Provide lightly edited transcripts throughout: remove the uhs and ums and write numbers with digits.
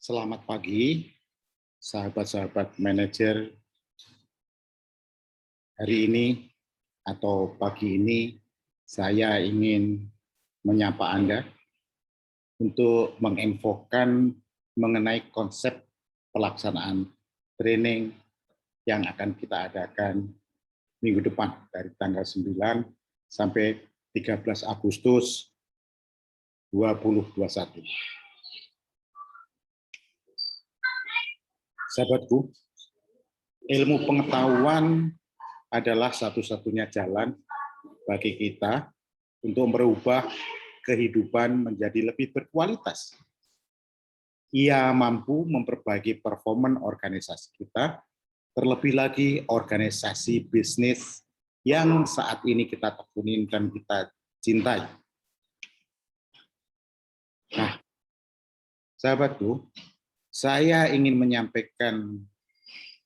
Selamat pagi, sahabat-sahabat manajer. Hari ini atau pagi ini saya ingin menyapa Anda untuk menginfokan mengenai konsep pelaksanaan training yang akan kita adakan minggu depan dari tanggal 9 sampai 13 Agustus 2021. Sahabatku, ilmu pengetahuan adalah satu-satunya jalan bagi kita untuk merubah kehidupan menjadi lebih berkualitas. Ia mampu memperbaiki performa organisasi kita, terlebih lagi organisasi bisnis yang saat ini kita tekunin dan kita cintai. Nah, sahabatku, saya ingin menyampaikan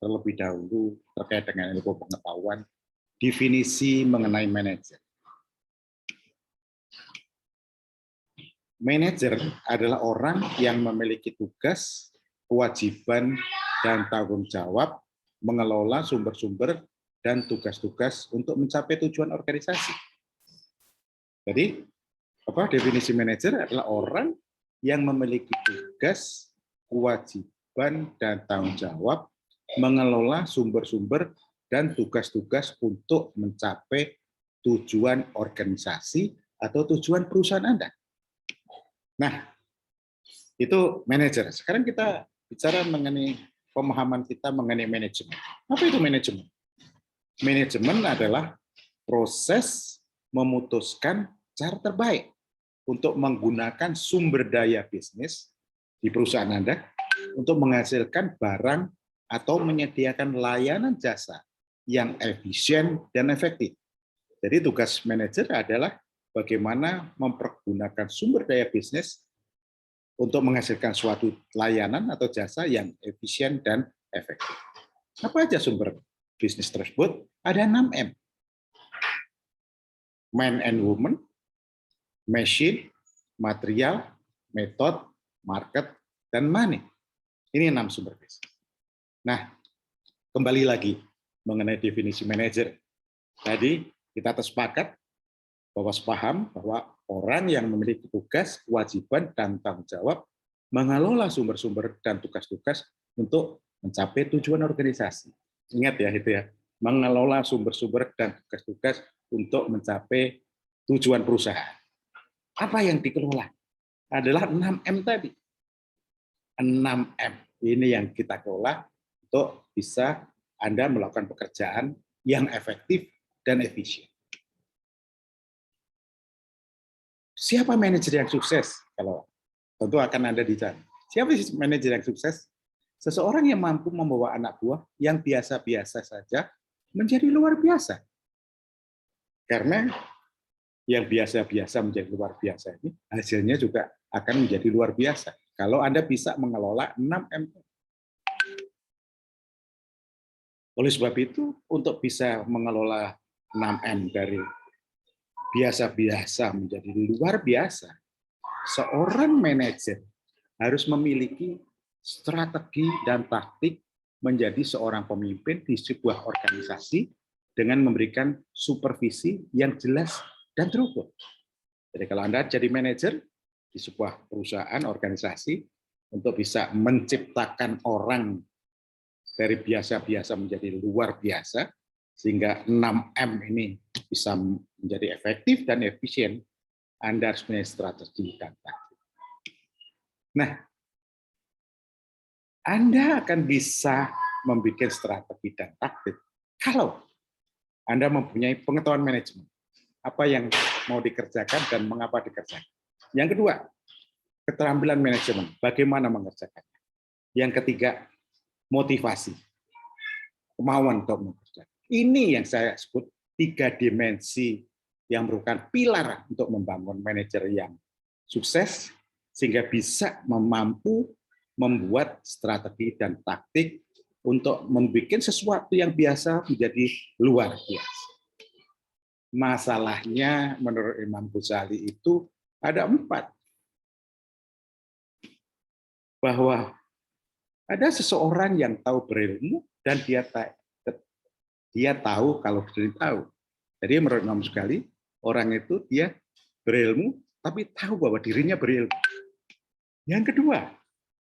terlebih dahulu terkait dengan ilmu pengetahuan, definisi mengenai manajer. Manajer adalah orang yang memiliki tugas, kewajiban, dan tanggung jawab mengelola sumber-sumber dan tugas-tugas untuk mencapai tujuan organisasi. Jadi, definisi manajer adalah orang yang memiliki tugas, kewajiban, dan tanggung jawab mengelola sumber-sumber dan tugas-tugas untuk mencapai tujuan organisasi atau tujuan perusahaan Anda. Nah, itu manajer. Sekarang kita bicara mengenai pemahaman kita mengenai manajemen. Apa itu manajemen? Manajemen adalah proses memutuskan cara terbaik untuk menggunakan sumber daya bisnis di perusahaan Anda untuk menghasilkan barang atau menyediakan layanan jasa yang efisien dan efektif. Jadi tugas manajer adalah bagaimana mempergunakan sumber daya bisnis untuk menghasilkan suatu layanan atau jasa yang efisien dan efektif. Apa aja sumber bisnis tersebut? Ada 6M. Man and woman, machine, material, method, market, dan money. Ini 6 sumber bisnis. Nah, kembali lagi mengenai definisi manajer. Tadi kita tersepakat bahwa sepaham bahwa orang yang memiliki tugas, kewajiban, dan tanggung jawab mengelola sumber-sumber dan tugas-tugas untuk mencapai tujuan organisasi. Ingat ya, itu ya, mengelola sumber-sumber dan tugas-tugas untuk mencapai tujuan perusahaan. Apa yang dikelola? Adalah 6M tadi. 6M ini yang kita kelola untuk bisa Anda melakukan pekerjaan yang efektif dan efisien. Siapa manajer yang sukses? Kalau tentu akan Anda dicari. Siapa sih manajer yang sukses? Seseorang yang mampu membawa anak buah yang biasa-biasa saja menjadi luar biasa. Karena yang biasa-biasa menjadi luar biasa ini hasilnya juga akan menjadi luar biasa. Kalau Anda bisa mengelola 6M. Oleh sebab itu, untuk bisa mengelola 6M dari biasa-biasa menjadi luar biasa, seorang manajer harus memiliki strategi dan taktik menjadi seorang pemimpin di sebuah organisasi dengan memberikan supervisi yang jelas dan terukur. Jadi kalau Anda jadi manajer di sebuah perusahaan, organisasi, untuk bisa menciptakan orang dari biasa-biasa menjadi luar biasa, sehingga 6M ini bisa menjadi efektif dan efisien, Anda harus punya strategi dan taktik. Nah, Anda akan bisa membuat strategi dan taktik kalau Anda mempunyai pengetahuan manajemen. Apa yang mau dikerjakan dan mengapa dikerjakan. Yang kedua, keterampilan manajemen, bagaimana mengerjakannya. Yang ketiga, motivasi, kemauan untuk mengerjakan. Ini yang saya sebut 3 dimensi yang merupakan pilar untuk membangun manajer yang sukses, sehingga bisa mampu membuat strategi dan taktik untuk membuat sesuatu yang biasa menjadi luar biasa. Masalahnya menurut Imam Ghazali itu ada 4. Bahwa Ada seseorang yang tahu berilmu dan dia tahu kalau diri tahu. Jadi menurut Imam Ghazali, orang itu dia berilmu tapi tahu bahwa dirinya berilmu. Yang kedua,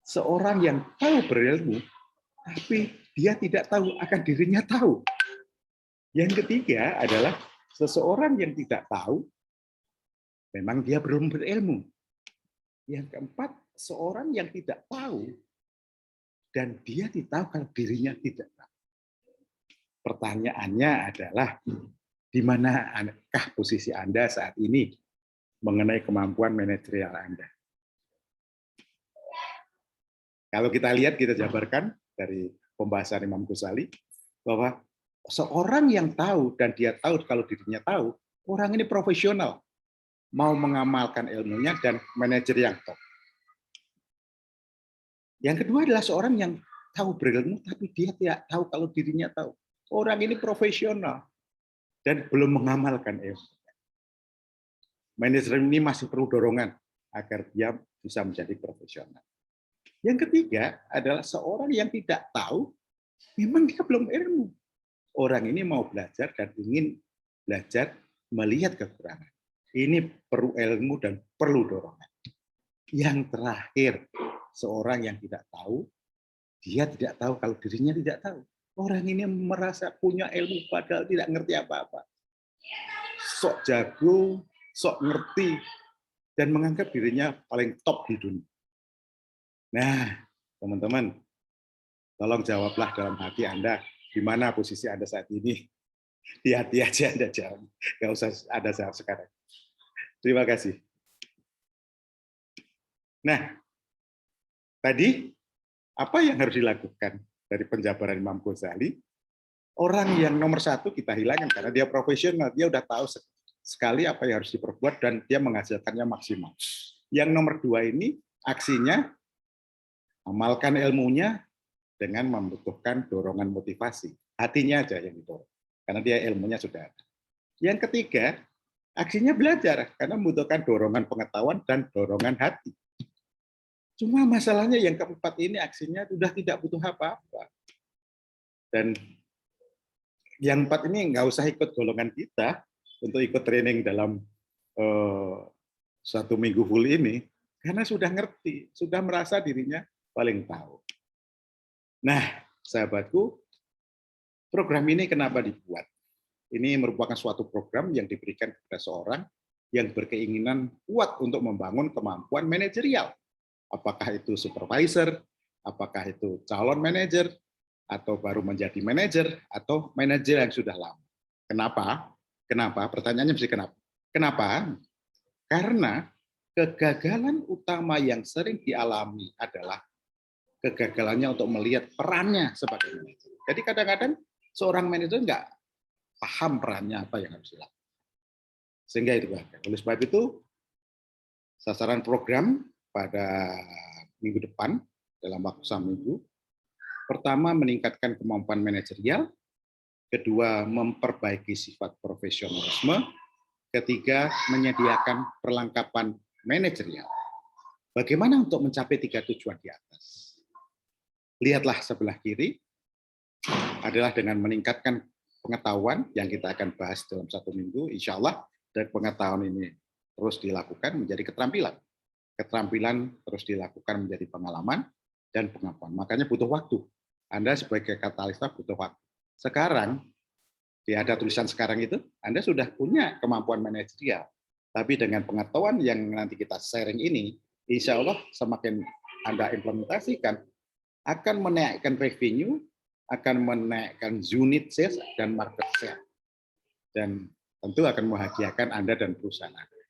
seorang yang tahu berilmu tapi dia tidak tahu akan dirinya tahu. Yang ketiga adalah seseorang yang tidak tahu memang dia belum berilmu. Yang keempat, seorang yang tidak tahu dan dia tidak tahu kalau dirinya tidak tahu. Pertanyaannya adalah, di manakah posisi Anda saat ini mengenai kemampuan manajerial Anda? Kalau kita lihat, kita jabarkan dari pembahasan Imam Ghazali, bahwa seorang yang tahu dan dia tahu kalau dirinya tahu, orang ini profesional, mau mengamalkan ilmunya dan manajer yang top. Yang kedua adalah seorang yang tahu berilmu, tapi dia tidak tahu kalau dirinya tahu. Orang ini profesional dan belum mengamalkan ilmu. Manajer ini masih perlu dorongan agar dia bisa menjadi profesional. Yang ketiga adalah seorang yang tidak tahu, memang dia belum ilmu. Orang ini mau belajar dan ingin belajar melihat kekurangan. Ini perlu ilmu dan perlu dorongan. Yang terakhir, seorang yang tidak tahu, dia tidak tahu kalau dirinya tidak tahu. Orang ini merasa punya ilmu padahal tidak ngerti apa-apa. Sok jago, sok ngerti, dan menganggap dirinya paling top di dunia. Nah, teman-teman, tolong jawablah dalam hati Anda, di mana posisi Anda saat ini. Di hati aja Anda jawab, nggak usah ada saat sekarang. Terima kasih. Nah, tadi apa yang harus dilakukan dari penjabaran Imam Ghazali? Orang yang nomor satu kita hilangkan karena dia profesional, dia udah tahu sekali apa yang harus diperbuat dan dia menghasilkannya maksimal. Yang nomor dua ini aksinya, amalkan ilmunya dengan membutuhkan dorongan motivasi. Hatinya aja yang didorong, karena dia ilmunya sudah ada. Yang ketiga, aksinya belajar karena membutuhkan dorongan pengetahuan dan dorongan hati. Cuma masalahnya yang keempat ini aksinya sudah tidak butuh apa-apa. Dan yang empat ini nggak usah ikut golongan kita untuk ikut training dalam 1 minggu full ini, karena sudah ngerti, sudah merasa dirinya paling tahu. Nah, sahabatku, program ini kenapa dibuat? Ini merupakan suatu program yang diberikan kepada seorang yang berkeinginan kuat untuk membangun kemampuan manajerial. Apakah itu supervisor, apakah itu calon manajer, atau baru menjadi manajer, atau manajer yang sudah lama. Kenapa? Kenapa? Pertanyaannya mesti kenapa? Kenapa? Karena kegagalan utama yang sering dialami adalah kegagalannya untuk melihat perannya sebagai manajer. Jadi kadang-kadang seorang manajer nggak paham perannya apa yang harus dilakukan. Sehingga itu gagal. Oleh sebab itu, sasaran program pada minggu depan, dalam waktu 1 minggu, pertama, meningkatkan kemampuan manajerial. Kedua, memperbaiki sifat profesionalisme. Ketiga, menyediakan perlengkapan manajerial. Bagaimana untuk mencapai 3 tujuan di atas? Lihatlah sebelah kiri, adalah dengan meningkatkan pengetahuan yang kita akan bahas dalam 1 minggu, insya Allah, dan pengetahuan ini terus dilakukan menjadi keterampilan. Keterampilan terus dilakukan menjadi pengalaman dan pengakuan. Makanya butuh waktu. Anda sebagai katalisa butuh waktu. Sekarang, ada tulisan sekarang itu, Anda sudah punya kemampuan manajerial. Tapi dengan pengetahuan yang nanti kita sharing ini, insya Allah semakin Anda implementasikan, akan menaikkan revenue, akan menaikkan unit sales dan market share. Dan tentu akan membahagiakan Anda dan perusahaan Anda.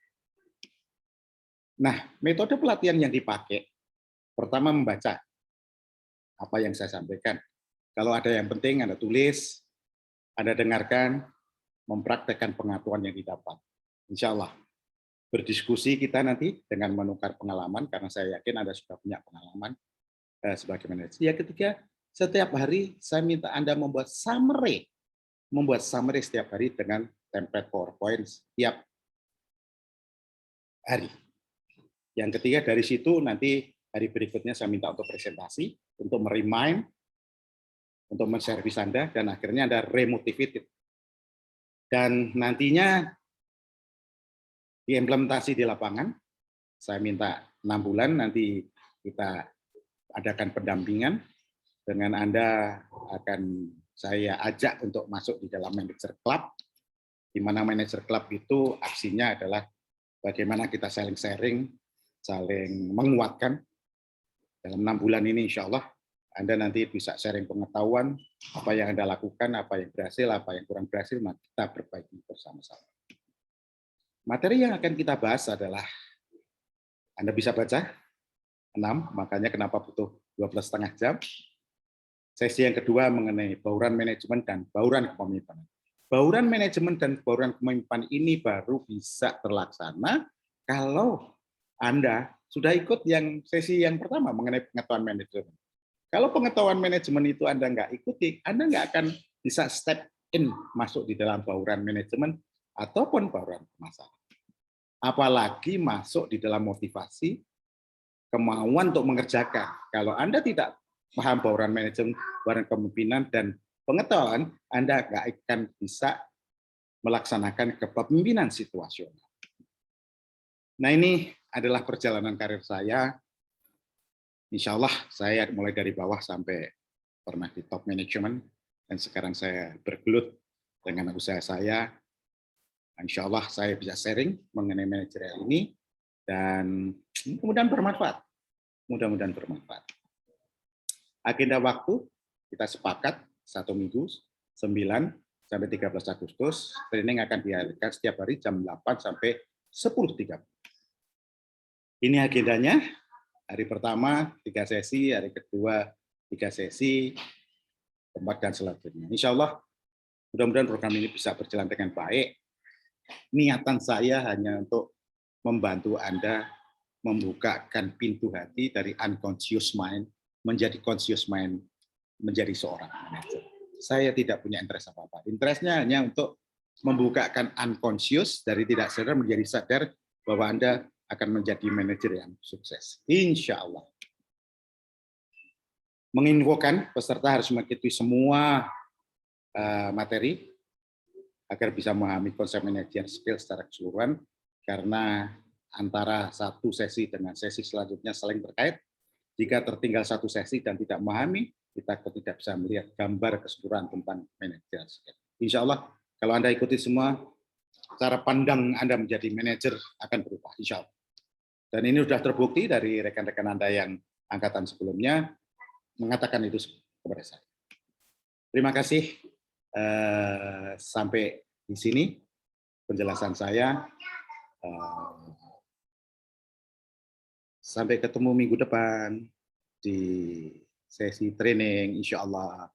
Nah, metode pelatihan yang dipakai, pertama membaca apa yang saya sampaikan. Kalau ada yang penting, Anda tulis, Anda dengarkan, mempraktekkan pengetahuan yang didapat. Insya Allah, berdiskusi kita nanti dengan menukar pengalaman, karena saya yakin Anda sudah punya pengalaman sebagai manajer. Yang ketiga, setiap hari saya minta Anda membuat summary setiap hari dengan template PowerPoint setiap hari. Yang ketiga, dari situ nanti Hari berikutnya saya minta untuk presentasi, untuk meremind, untuk menservis Anda, dan akhirnya Anda remotivated. Dan nantinya diimplementasi di lapangan, saya minta 6 bulan, nanti kita adakan pendampingan, dengan Anda akan saya ajak untuk masuk di dalam manager club, di mana manager club itu aksinya adalah bagaimana kita saling sharing, saling menguatkan. Dalam 6 bulan ini insya Allah Anda nanti bisa sharing pengetahuan, apa yang Anda lakukan, apa yang berhasil, apa yang kurang berhasil, maka kita perbaiki bersama-sama. Materi yang akan kita bahas adalah, Anda bisa baca, 6, makanya kenapa butuh 12,5 jam. Sesi yang kedua mengenai bauran manajemen dan bauran kepemimpinan. Bauran manajemen dan bauran kepemimpinan ini baru bisa terlaksana kalau Anda sudah ikut yang sesi yang pertama mengenai pengetahuan manajemen. Kalau pengetahuan manajemen itu Anda nggak ikuti, Anda nggak akan bisa step in masuk di dalam bauran manajemen ataupun bauran pemasaran. Apalagi masuk di dalam motivasi, kemauan untuk mengerjakan. Kalau Anda tidak paham bauran manajemen, bauran kepemimpinan, dan pengetahuan, Anda nggak akan bisa melaksanakan kepemimpinan situasional. Nah, ini adalah perjalanan karir saya. Insya Allah saya mulai dari bawah sampai pernah di top management, dan sekarang saya bergelut dengan usaha saya. Insya Allah saya bisa sharing mengenai manajerial ini, dan mudah-mudahan bermanfaat. Mudah-mudahan bermanfaat. Agenda waktu kita sepakat 1 minggu, 9 sampai 13 Agustus, training akan diadakan setiap hari jam 8 sampai 10.30. Ini agendanya. Hari pertama 3 sesi, hari kedua 3 sesi, tempat dan selanjutnya. Insya Allah, mudah-mudahan program ini bisa berjalan dengan baik. Niatan saya hanya untuk membantu Anda membukakan pintu hati dari unconscious mind menjadi conscious mind, menjadi seorang manajer. Saya tidak punya interest apa-apa. Interestnya hanya untuk membukakan unconscious dari tidak sadar menjadi sadar bahwa Anda akan menjadi manajer yang sukses. Insya Allah. Menginfokan peserta harus mengikuti semua materi agar bisa memahami konsep manajer skill secara keseluruhan, karena antara satu sesi dengan sesi selanjutnya saling terkait. Jika tertinggal satu sesi dan tidak memahami, kita tidak bisa melihat gambar keseluruhan tentang manajer skill. Insya Allah, kalau Anda ikuti semua, cara pandang Anda menjadi manajer akan berubah, insya Allah. Dan ini sudah terbukti dari rekan-rekan Anda yang angkatan sebelumnya mengatakan itu kepada saya. Terima kasih. Sampai di sini penjelasan saya. Sampai ketemu minggu depan di sesi training, insya Allah.